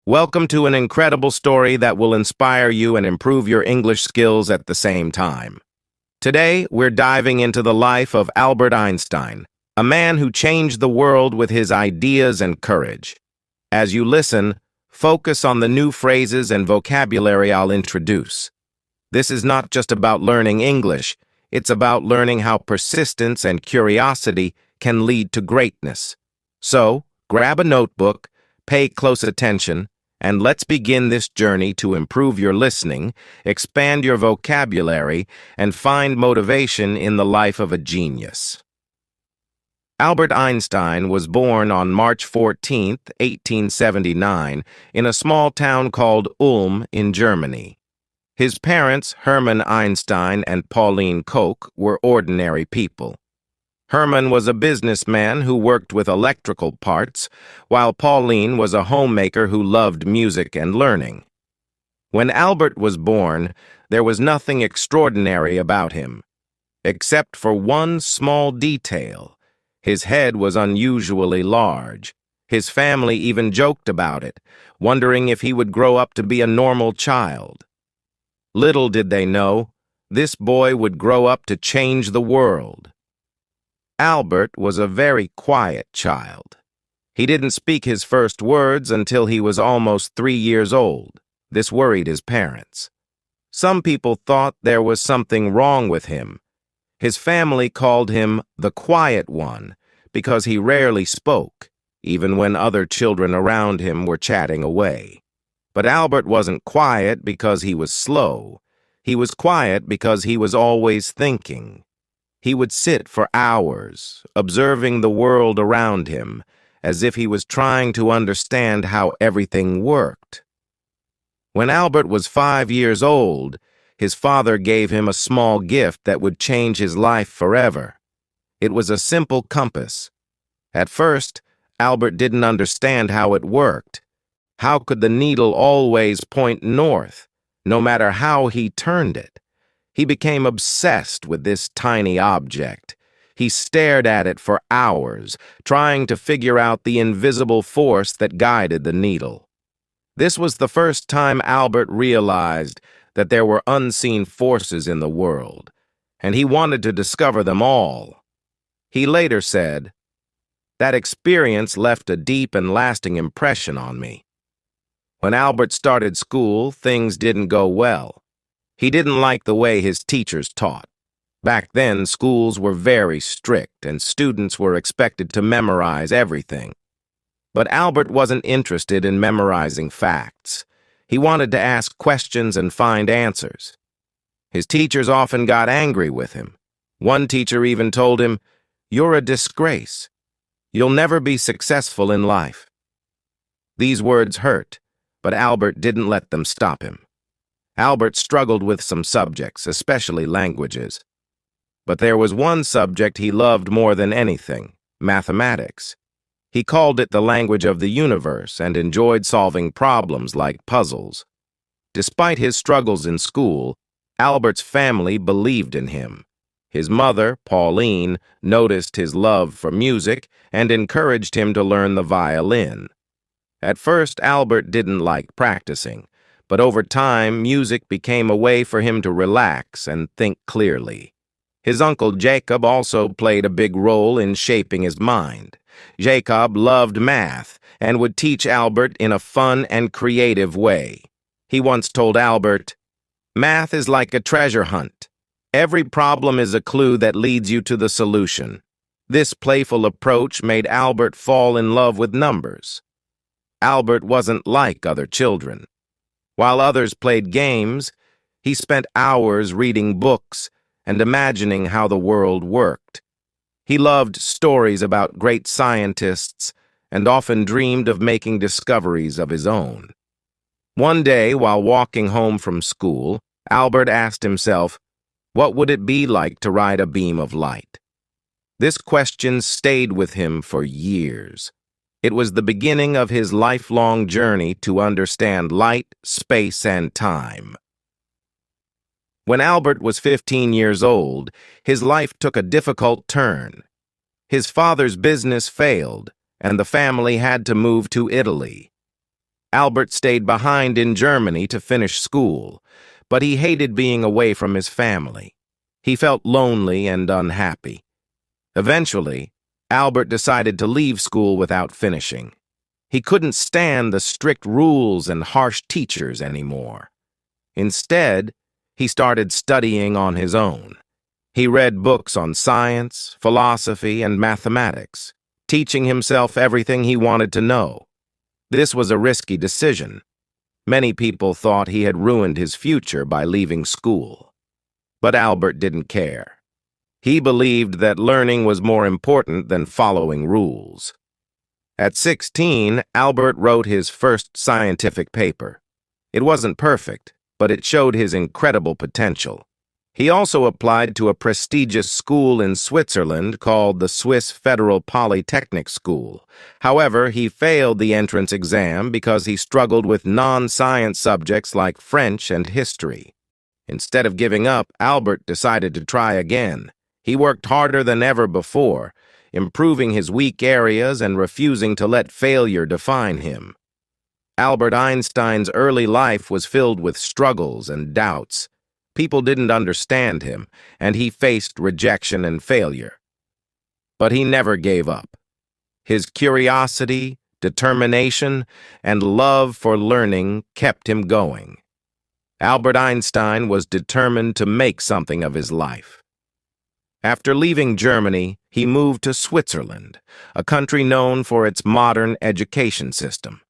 Welcome to an incredible story that will inspire you and improve your English skills at the same time. Today, we're diving into the life of Albert Einstein, a man who changed the world with his ideas and courage. As you listen, focus on the new phrases and vocabulary I'll introduce. This is not just about learning English, it's about learning how persistence and curiosity can lead to greatness. So, grab a notebook, pay close attention, and let's begin this journey to improve your listening, expand your vocabulary, and find motivation in the life of a genius. Albert Einstein was born on March 14, 1879, in a small town called Ulm in Germany. His parents, Hermann Einstein and Pauline Koch, were ordinary people. Hermann was a businessman who worked with electrical parts, while Pauline was a homemaker who loved music and learning. When Albert was born, there was nothing extraordinary about him, except for one small detail. His head was unusually large. His family even joked about it, wondering if he would grow up to be a normal child. Little did they know, this boy would grow up to change the world. Albert was a very quiet child. He didn't speak his first words until he was almost 3 years old. This worried his parents. Some people thought there was something wrong with him. His family called him the quiet one because he rarely spoke, even when other children around him were chatting away. But Albert wasn't quiet because he was slow. He was quiet because he was always thinking. He would sit for hours, observing the world around him, as if he was trying to understand how everything worked. When Albert was 5 years old, his father gave him a small gift that would change his life forever. It was a simple compass. At first, Albert didn't understand how it worked. How could the needle always point north, no matter how he turned it? He became obsessed with this tiny object. He stared at it for hours, trying to figure out the invisible force that guided the needle. This was the first time Albert realized that there were unseen forces in the world, and he wanted to discover them all. He later said, "That experience left a deep and lasting impression on me." When Albert started school, things didn't go well. He didn't like the way his teachers taught. Back then, schools were very strict, and students were expected to memorize everything. But Albert wasn't interested in memorizing facts. He wanted to ask questions and find answers. His teachers often got angry with him. One teacher even told him, "You're a disgrace. You'll never be successful in life." These words hurt, but Albert didn't let them stop him. Albert struggled with some subjects, especially languages. But there was one subject he loved more than anything: mathematics. He called it the language of the universe and enjoyed solving problems like puzzles. Despite his struggles in school, Albert's family believed in him. His mother, Pauline, noticed his love for music and encouraged him to learn the violin. At first, Albert didn't like practicing, but over time, music became a way for him to relax and think clearly. His uncle Jacob also played a big role in shaping his mind. Jacob loved math and would teach Albert in a fun and creative way. He once told Albert, "Math is like a treasure hunt. Every problem is a clue that leads you to the solution." This playful approach made Albert fall in love with numbers. Albert wasn't like other children. While others played games, he spent hours reading books and imagining how the world worked. He loved stories about great scientists and often dreamed of making discoveries of his own. One day, while walking home from school, Albert asked himself, what would it be like to ride a beam of light? This question stayed with him for years. It was the beginning of his lifelong journey to understand light, space, and time. When Albert was 15 years old, his life took a difficult turn. His father's business failed, and the family had to move to Italy. Albert stayed behind in Germany to finish school, but he hated being away from his family. He felt lonely and unhappy. Eventually, Albert decided to leave school without finishing. He couldn't stand the strict rules and harsh teachers anymore. Instead, he started studying on his own. He read books on science, philosophy, and mathematics, teaching himself everything he wanted to know. This was a risky decision. Many people thought he had ruined his future by leaving school. But Albert didn't care. He believed that learning was more important than following rules. At 16, Albert wrote his first scientific paper. It wasn't perfect, but it showed his incredible potential. He also applied to a prestigious school in Switzerland called the Swiss Federal Polytechnic School. However, he failed the entrance exam because he struggled with non-science subjects like French and history. Instead of giving up, Albert decided to try again. He worked harder than ever before, improving his weak areas and refusing to let failure define him. Albert Einstein's early life was filled with struggles and doubts. People didn't understand him, and he faced rejection and failure. But he never gave up. His curiosity, determination, and love for learning kept him going. Albert Einstein was determined to make something of his life. After leaving Germany, he moved to Switzerland, a country known for its modern education system.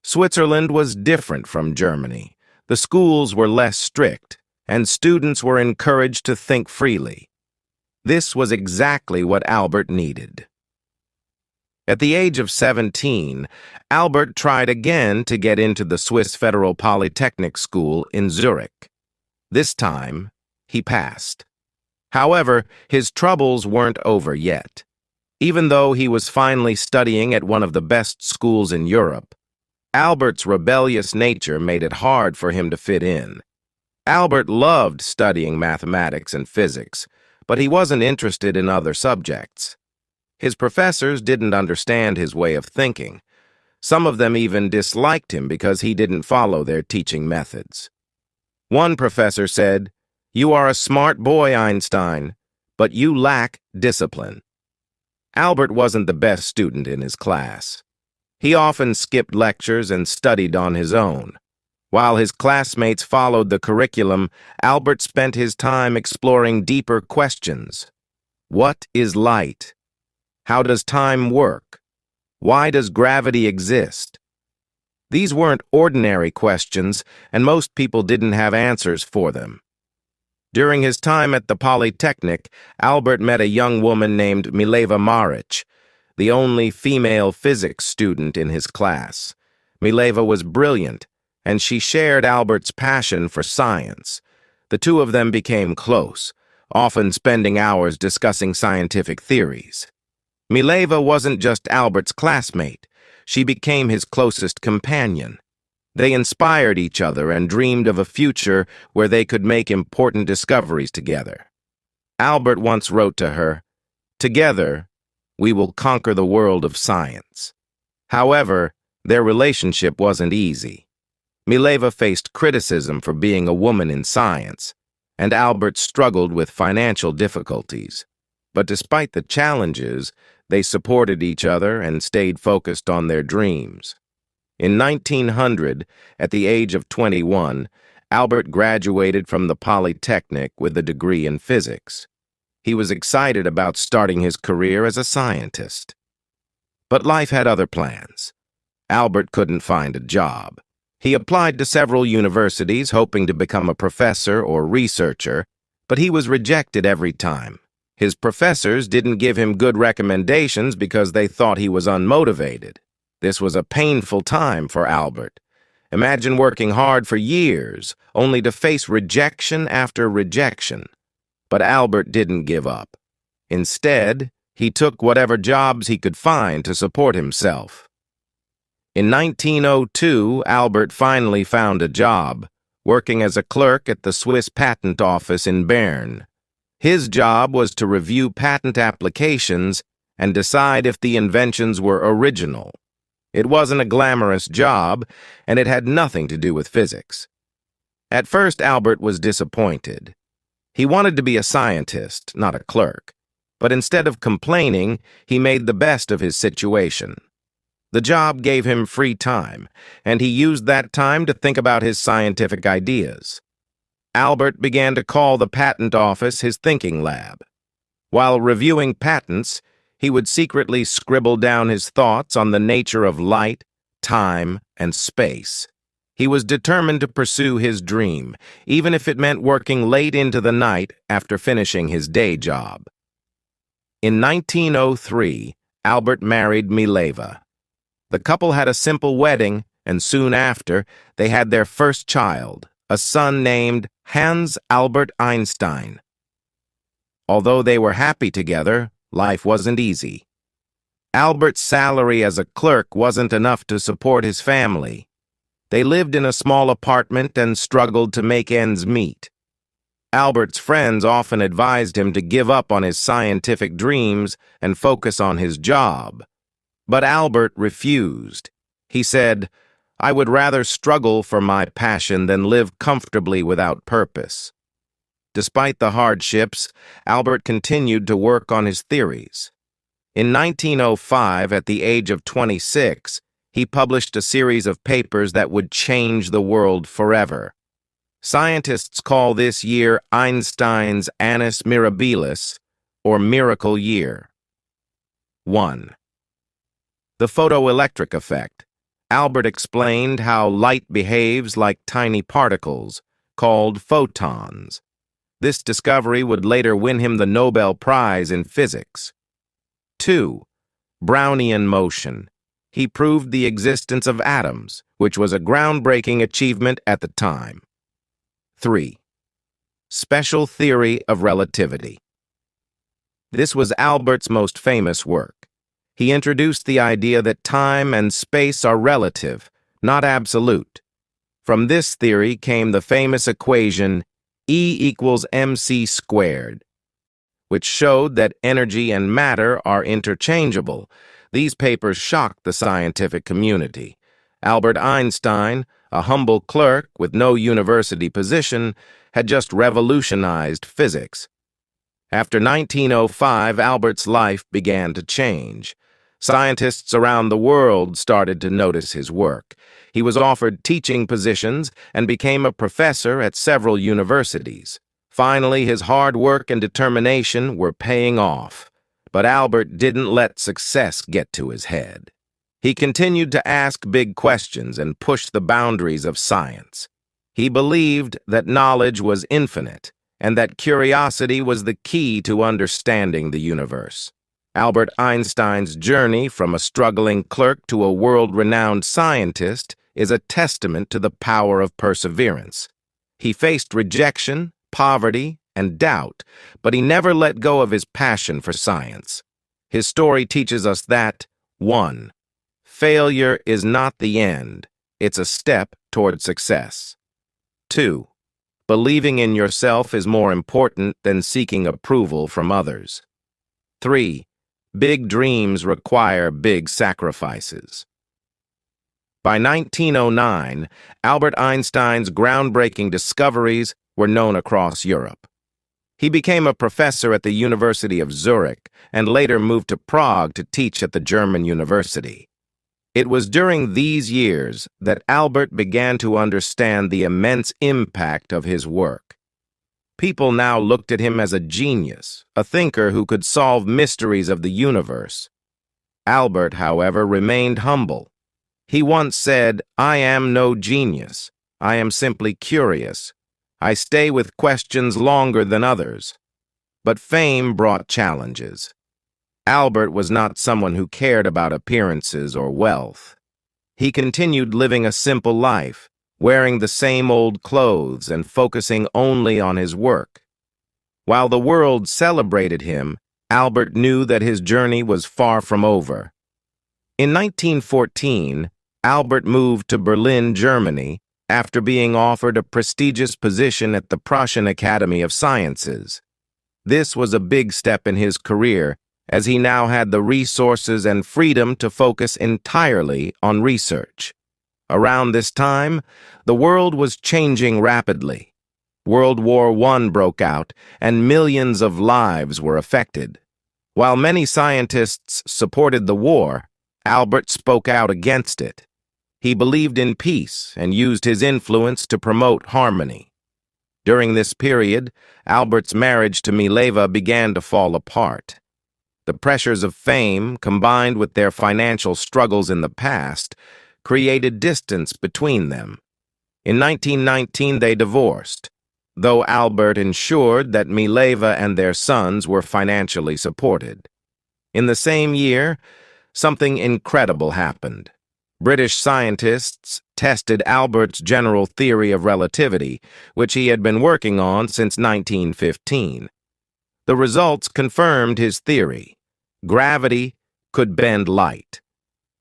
Switzerland was different from Germany. The schools were less strict, and students were encouraged to think freely. This was exactly what Albert needed. At the age of 17, Albert tried again to get into the Swiss Federal Polytechnic School in Zurich. This time, he passed. However, his troubles weren't over yet. Even though he was finally studying at one of the best schools in Europe, Albert's rebellious nature made it hard for him to fit in. Albert loved studying mathematics and physics, but he wasn't interested in other subjects. His professors didn't understand his way of thinking. Some of them even disliked him because he didn't follow their teaching methods. One professor said, "You are a smart boy, Einstein, but you lack discipline." Albert wasn't the best student in his class. He often skipped lectures and studied on his own. While his classmates followed the curriculum, Albert spent his time exploring deeper questions. What is light? How does time work? Why does gravity exist? These weren't ordinary questions, and most people didn't have answers for them. During his time at the Polytechnic, Albert met a young woman named Mileva Maric, the only female physics student in his class. Mileva was brilliant, and she shared Albert's passion for science. The two of them became close, often spending hours discussing scientific theories. Mileva wasn't just Albert's classmate. She became his closest companion. They inspired each other and dreamed of a future where they could make important discoveries together. Albert once wrote to her, "Together, we will conquer the world of science." However, their relationship wasn't easy. Mileva faced criticism for being a woman in science, and Albert struggled with financial difficulties. But despite the challenges, they supported each other and stayed focused on their dreams. In 1900, at the age of 21, Albert graduated from the Polytechnic with a degree in physics. He was excited about starting his career as a scientist. But life had other plans. Albert couldn't find a job. He applied to several universities hoping to become a professor or researcher, but he was rejected every time. His professors didn't give him good recommendations because they thought he was unmotivated. This was a painful time for Albert. Imagine working hard for years, only to face rejection after rejection. But Albert didn't give up. Instead, he took whatever jobs he could find to support himself. In 1902, Albert finally found a job, working as a clerk at the Swiss Patent Office in Bern. His job was to review patent applications and decide if the inventions were original. It wasn't a glamorous job, and it had nothing to do with physics. At first, Albert was disappointed. He wanted to be a scientist, not a clerk. But instead of complaining, he made the best of his situation. The job gave him free time, and he used that time to think about his scientific ideas. Albert began to call the patent office his thinking lab. While reviewing patents, he would secretly scribble down his thoughts on the nature of light, time, and space. He was determined to pursue his dream, even if it meant working late into the night after finishing his day job. In 1903, Albert married Mileva. The couple had a simple wedding, and soon after, they had their first child, a son named Hans Albert Einstein. Although they were happy together, life wasn't easy. Albert's salary as a clerk wasn't enough to support his family. They lived in a small apartment and struggled to make ends meet. Albert's friends often advised him to give up on his scientific dreams and focus on his job. But Albert refused. He said, "I would rather struggle for my passion than live comfortably without purpose." Despite the hardships, Albert continued to work on his theories. In 1905, at the age of 26, he published a series of papers that would change the world forever. Scientists call this year Einstein's Annus Mirabilis, or Miracle Year. 1. The photoelectric effect. Albert explained how light behaves like tiny particles, called photons. This discovery would later win him the Nobel Prize in Physics. 2. Brownian motion. He proved the existence of atoms, which was a groundbreaking achievement at the time. 3. Special theory of relativity. This was Albert's most famous work. He introduced the idea that time and space are relative, not absolute. From this theory came the famous equation E = mc squared, which showed that energy and matter are interchangeable. These papers shocked the scientific community. Albert Einstein, a humble clerk with no university position, had just revolutionized physics. After 1905, Albert's life began to change. Scientists around the world started to notice his work. He was offered teaching positions and became a professor at several universities. Finally, his hard work and determination were paying off. But Albert didn't let success get to his head. He continued to ask big questions and push the boundaries of science. He believed that knowledge was infinite and that curiosity was the key to understanding the universe. Albert Einstein's journey from a struggling clerk to a world-renowned scientist is a testament to the power of perseverance. He faced rejection, poverty, and doubt, but he never let go of his passion for science. His story teaches us that, 1. Failure is not the end, it's a step toward success. 2. Believing in yourself is more important than seeking approval from others. 3. Big dreams require big sacrifices. By 1909, Albert Einstein's groundbreaking discoveries were known across Europe. He became a professor at the University of Zurich and later moved to Prague to teach at the German university. It was during these years that Albert began to understand the immense impact of his work. People now looked at him as a genius, a thinker who could solve mysteries of the universe. Albert, however, remained humble. He once said, "I am no genius. I am simply curious. I stay with questions longer than others." But fame brought challenges. Albert was not someone who cared about appearances or wealth. He continued living a simple life, wearing the same old clothes and focusing only on his work. While the world celebrated him, Albert knew that his journey was far from over. In 1914, Albert moved to Berlin, Germany, after being offered a prestigious position at the Prussian Academy of Sciences. This was a big step in his career, as he now had the resources and freedom to focus entirely on research. Around this time, the world was changing rapidly. World War I broke out, and millions of lives were affected. While many scientists supported the war, Albert spoke out against it. He believed in peace and used his influence to promote harmony. During this period, Albert's marriage to Mileva began to fall apart. The pressures of fame, combined with their financial struggles in the past, created distance between them. In 1919, they divorced, though Albert ensured that Mileva and their sons were financially supported. In the same year, something incredible happened. British scientists tested Albert's general theory of relativity, which he had been working on since 1915. The results confirmed his theory. Gravity could bend light.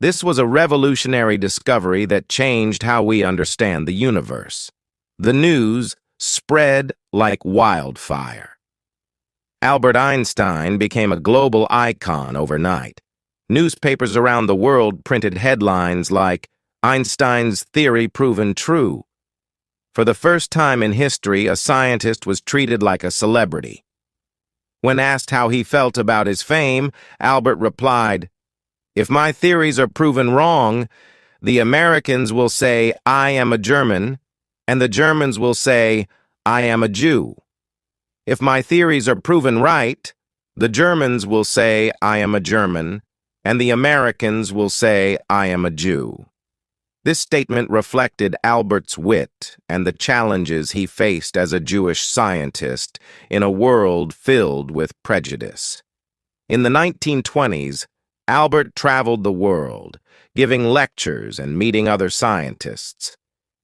This was a revolutionary discovery that changed how we understand the universe. The news spread like wildfire. Albert Einstein became a global icon overnight. Newspapers around the world printed headlines like, "Einstein's theory proven true." For the first time in history, a scientist was treated like a celebrity. When asked how he felt about his fame, Albert replied, "If my theories are proven wrong, the Americans will say, 'I am a German,' and the Germans will say, 'I am a Jew.' If my theories are proven right, the Germans will say, 'I am a German,' and the Americans will say, 'I am a Jew.'" This statement reflected Albert's wit and the challenges he faced as a Jewish scientist in a world filled with prejudice. In the 1920s, Albert traveled the world, giving lectures and meeting other scientists.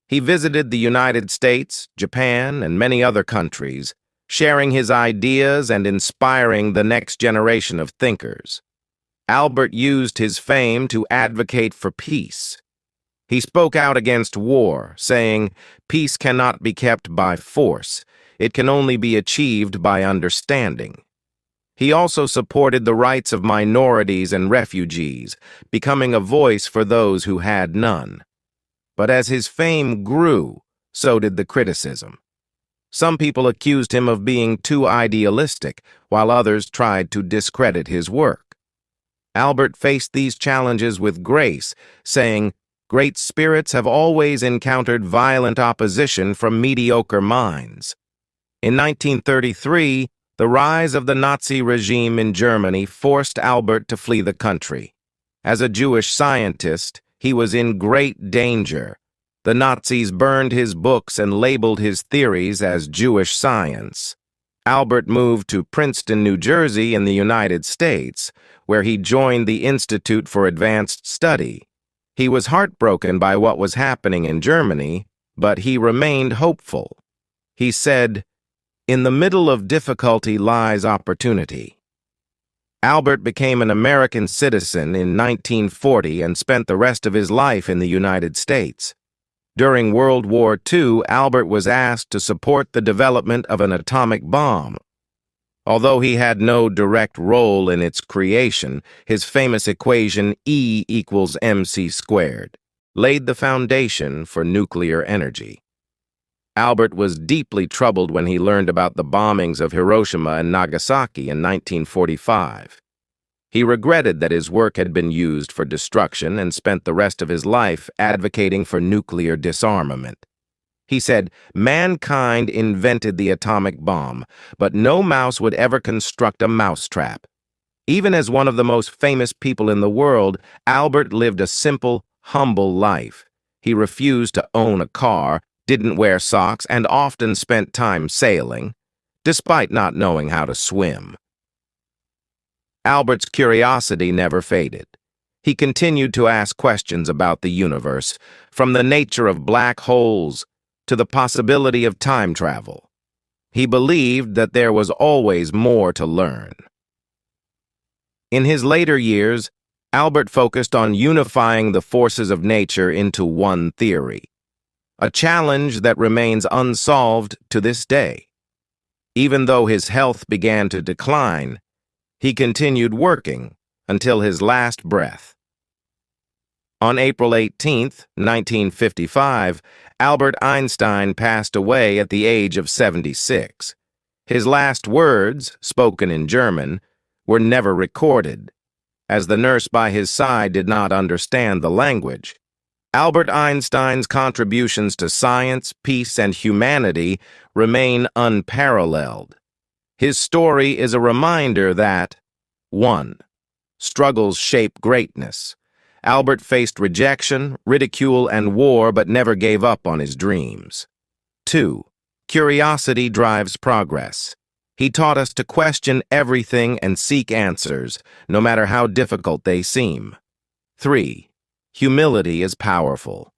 He visited the United States, Japan, and many other countries, sharing his ideas and inspiring the next generation of thinkers. Albert used his fame to advocate for peace. He spoke out against war, saying, "Peace cannot be kept by force. It can only be achieved by understanding." He also supported the rights of minorities and refugees, becoming a voice for those who had none. But as his fame grew, so did the criticism. Some people accused him of being too idealistic, while others tried to discredit his work. Albert faced these challenges with grace, saying, "Great spirits have always encountered violent opposition from mediocre minds." In 1933, the rise of the Nazi regime in Germany forced Albert to flee the country. As a Jewish scientist, he was in great danger. The Nazis burned his books and labeled his theories as Jewish science. Albert moved to Princeton, New Jersey in the United States, where he joined the Institute for Advanced Study. He was heartbroken by what was happening in Germany, but he remained hopeful. He said, "In the middle of difficulty lies opportunity." Albert became an American citizen in 1940 and spent the rest of his life in the United States. During World War II, Albert was asked to support the development of an atomic bomb. Although he had no direct role in its creation, his famous equation E equals mc squared laid the foundation for nuclear energy. Albert was deeply troubled when he learned about the bombings of Hiroshima and Nagasaki in 1945. He regretted that his work had been used for destruction and spent the rest of his life advocating for nuclear disarmament. He said, "Mankind invented the atomic bomb, but no mouse would ever construct a mousetrap." Even as one of the most famous people in the world, Albert lived a simple, humble life. He refused to own a car, didn't wear socks, and often spent time sailing, despite not knowing how to swim. Albert's curiosity never faded. He continued to ask questions about the universe, from the nature of black holes to the possibility of time travel. He believed that there was always more to learn. In his later years, Albert focused on unifying the forces of nature into one theory, a challenge that remains unsolved to this day. Even though his health began to decline, He continued working until his last breath. On April 18, 1955, Albert Einstein passed away at the age of 76. His last words, spoken in German, were never recorded, as the nurse by his side did not understand the language. Albert Einstein's contributions to science, peace, and humanity remain unparalleled. His story is a reminder that 1. Struggles shape greatness. Albert faced rejection, ridicule, and war, but never gave up on his dreams. 2. Curiosity drives progress. He taught us to question everything and seek answers, no matter how difficult they seem. 3. Humility is powerful.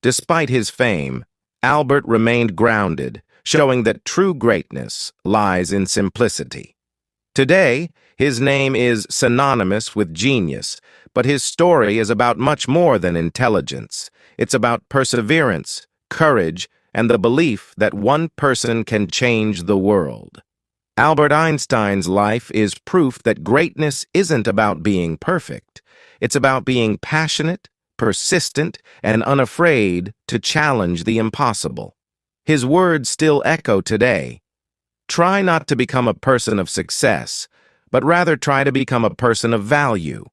Despite his fame, Albert remained grounded, showing that true greatness lies in simplicity. Today, his name is synonymous with genius, but his story is about much more than intelligence. It's about perseverance, courage, and the belief that one person can change the world. Albert Einstein's life is proof that greatness isn't about being perfect. It's about being passionate, persistent, and unafraid to challenge the impossible. His words still echo today. Try not to become a person of success, but rather try to become a person of value.